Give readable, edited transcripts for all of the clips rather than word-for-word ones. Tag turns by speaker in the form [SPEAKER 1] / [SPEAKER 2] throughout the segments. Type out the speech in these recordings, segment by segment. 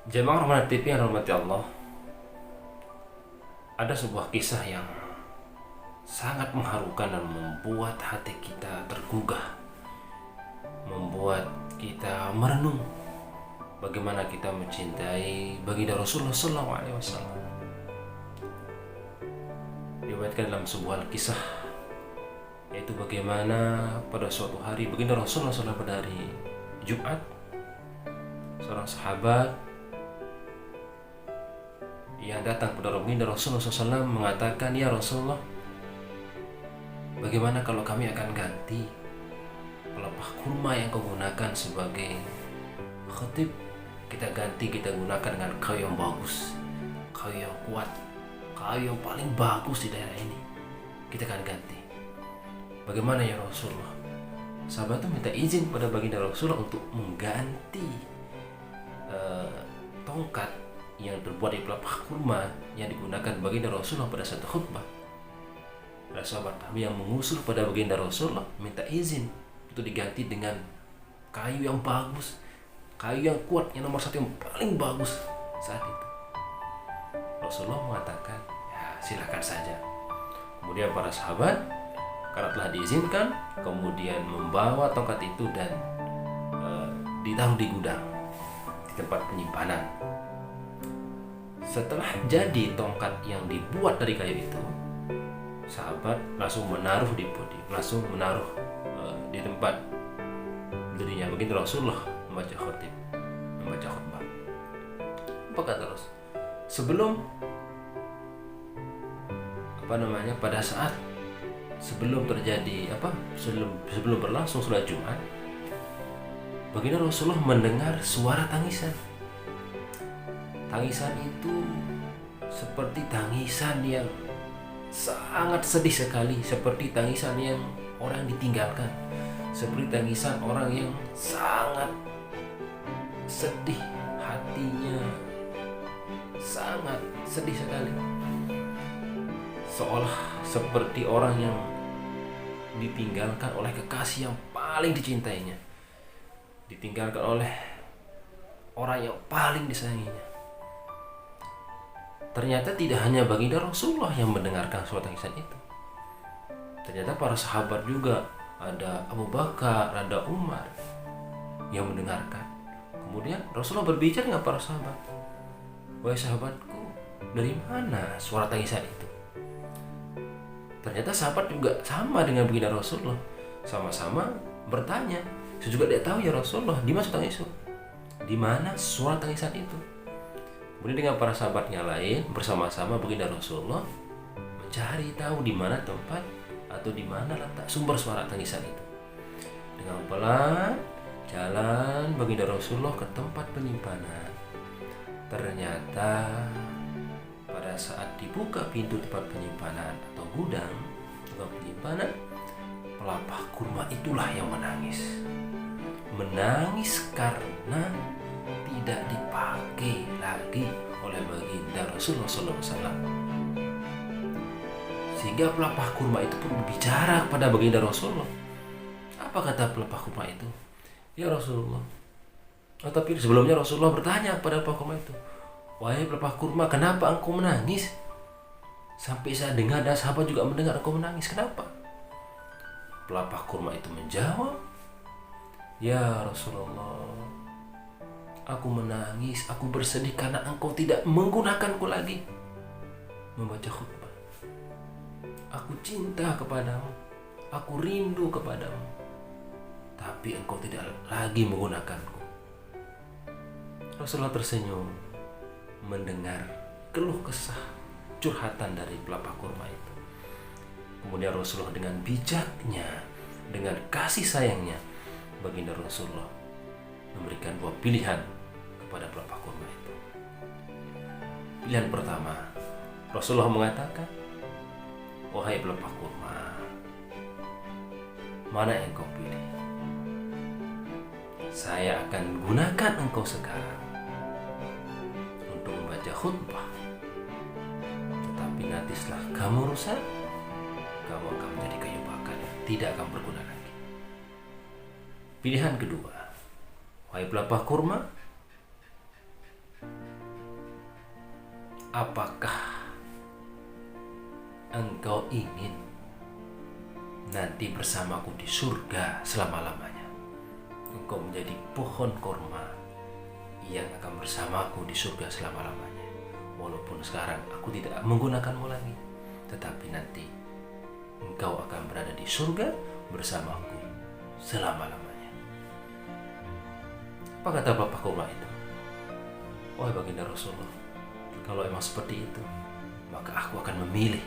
[SPEAKER 1] Jemaah Rahmat TV yang rahmati Allah, ada sebuah kisah yang sangat mengharukan dan membuat hati kita tergugah, membuat kita merenung bagaimana kita mencintai baginda Rasulullah SAW. Diriwayatkan dalam sebuah kisah, yaitu bagaimana pada suatu hari baginda Rasulullah SAW pada hari Jumat, seorang sahabat yang datang kepada baginda Rasulullah SAW mengatakan, "Ya Rasulullah, bagaimana kalau kami akan ganti pelepah kurma yang kau gunakan sebagai khatib? Kita ganti, kita gunakan dengan kayu yang bagus, kayu yang kuat, kayu yang paling bagus di daerah ini. Kita akan ganti. Bagaimana ya Rasulullah?" Sahabat itu minta izin pada baginda Rasulullah untuk mengganti tongkat yang terbuat dari pelepah kurma yang digunakan baginda Rasulullah pada satu khutbah. Ada sahabat kami yang mengusul pada baginda Rasulullah minta izin untuk diganti dengan kayu yang bagus, kayu yang kuat, yang nomor satu, yang paling bagus saat itu. Rasulullah mengatakan, "Ya, silakan saja." Kemudian para sahabat, karena telah diizinkan, kemudian membawa tongkat itu dan ditaruh di gudang, di tempat penyimpanan. Setelah jadi tongkat yang dibuat dari kayu itu, sahabat langsung menaruh di podium, langsung menaruh di tempat berdirinya baginda Rasulullah membaca khutbah. Apa kata Rasul? Pada saat sebelum terjadi sebelum berlangsung sholat Jumat, baginda Rasulullah mendengar suara tangisan. Tangisan itu seperti tangisan yang sangat sedih sekali, seperti tangisan yang orang ditinggalkan, seperti tangisan orang yang sangat sedih, hatinya sangat sedih sekali, seolah seperti orang yang ditinggalkan oleh kekasih yang paling dicintainya, ditinggalkan oleh orang yang paling disayanginya. Ternyata tidak hanya baginda Rasulullah yang mendengarkan suara tangisan itu. Ternyata para sahabat juga, ada Abu Bakar, ada Umar yang mendengarkan. Kemudian Rasulullah berbicara dengan para sahabat, "Wahai sahabatku, dari mana suara tangisan itu?" Ternyata sahabat juga sama dengan baginda Rasulullah, sama-sama bertanya. "Saya juga tidak tahu ya Rasulullah, di mana suara tangisan itu?" Kemudian dengan para sahabatnya lain bersama-sama baginda Rasulullah mencari tahu di mana tempat atau di mana letak sumber suara tangisan itu. Dengan pelan jalan baginda Rasulullah ke tempat penyimpanan. Ternyata pada saat dibuka pintu tempat penyimpanan atau gudang tempat penyimpanan, pelepah kurma itulah yang menangis. Menangis karena tidak dipakai lagi oleh baginda Rasulullah SAW. Sehingga pelepah kurma itu pun berbicara kepada baginda Rasulullah. Apa kata pelepah kurma itu? "Ya Rasulullah." Tapi sebelumnya Rasulullah bertanya kepada pelepah kurma itu, "Wahai pelepah kurma, kenapa engkau menangis? Sampai saya dengar dan sahabat juga mendengar engkau menangis. Kenapa?" Pelepah kurma itu menjawab, "Ya Rasulullah, aku menangis, aku bersedih karena engkau tidak menggunakanku lagi membaca khutbah. Aku cinta kepadamu, aku rindu kepadamu, tapi engkau tidak lagi menggunakanku." Rasulullah tersenyum mendengar keluh kesah, curhatan dari pelepah kurma itu. Kemudian Rasulullah dengan bijaknya, dengan kasih sayangnya, baginda Rasulullah memberikan dua pilihan kepada pelepah kurma itu. Pilihan pertama, Rasulullah mengatakan, "Wahai pelepah kurma, mana yang kau pilih? Saya akan gunakan engkau sekarang untuk membaca khutbah. Tetapi nanti setelah kamu rusak, kamu akan menjadi kayu bakar yang tidak akan berguna lagi." Pilihan kedua, "Wahai pelepah kurma, apakah engkau ingin nanti bersamaku di surga selama-lamanya? Engkau menjadi pohon kurma yang akan bersamaku di surga selama-lamanya. Walaupun sekarang aku tidak menggunakanmu lagi, tetapi nanti engkau akan berada di surga bersamaku selama-lamanya. Apa kata bapak kurma itu? Wahai baginda Rasulullah, kalau emang seperti itu, maka aku akan memilih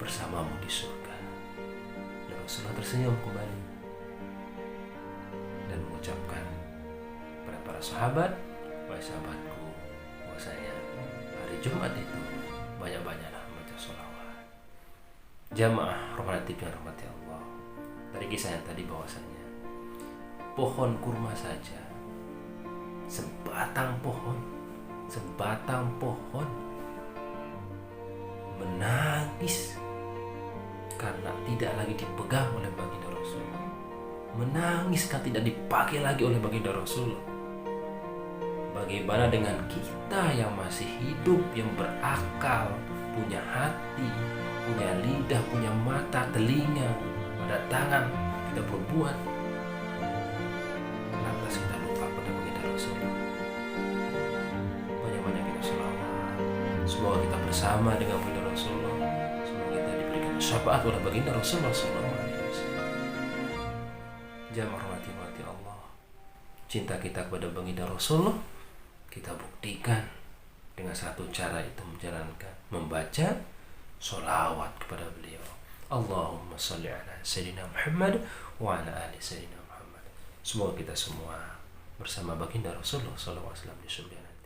[SPEAKER 1] bersamamu di surga. Dan Rasulullah tersenyum kembali dan mengucapkan kepada para sahabat, wahai sahabatku, bahwasanya hari Jumat itu banyak-banyaklah membaca sholawat. Jamaah rahmati dan rahmati Allah. Dari kisah yang tadi bahwasanya pohon kurma saja, sebatang pohon menangis karena tidak lagi dipegang oleh baginda Rasulullah, menangis karena tidak dipakai lagi oleh baginda Rasulullah. Bagaimana dengan kita yang masih hidup, yang berakal, punya hati, punya lidah, punya mata, telinga, ada tangan, kita berbuat, lantas kita lupa pada baginda Rasulullah. Banyak-banyak kita sholawat. Semoga kita bersama dengan baginda Rasulullah. Semoga kita diberikan syafaat oleh baginda Rasulullah SAW. Jamaah rahmati Allah, cinta kita kepada baginda Rasulullah kita buktikan dengan satu cara, itu membaca sholawat kepada beliau. Allahumma sholli ala Sayyidina Muhammad wa ala ali Sayyidina Muhammad. Semoga kita semua bersama baginda Rasulullah SAW di surga nanti.